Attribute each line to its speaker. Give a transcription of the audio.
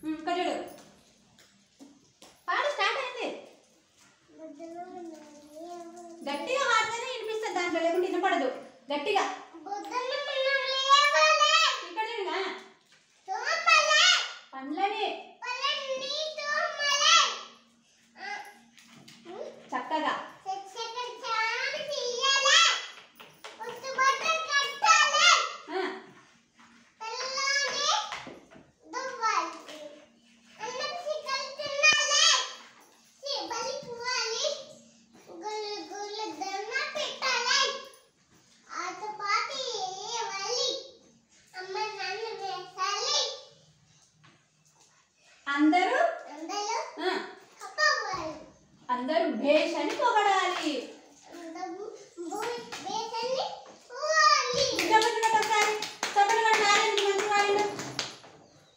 Speaker 1: కజుడు పాడు స్టార్ట్ అయింది. గట్టిగా వాడితేనే వినిపిస్తుంది, దాంట్లో లేకుంటే వినపడదు. గట్టిగా పండ్లని చక్కగా అందరూ భేష్ అని పొగడాలి.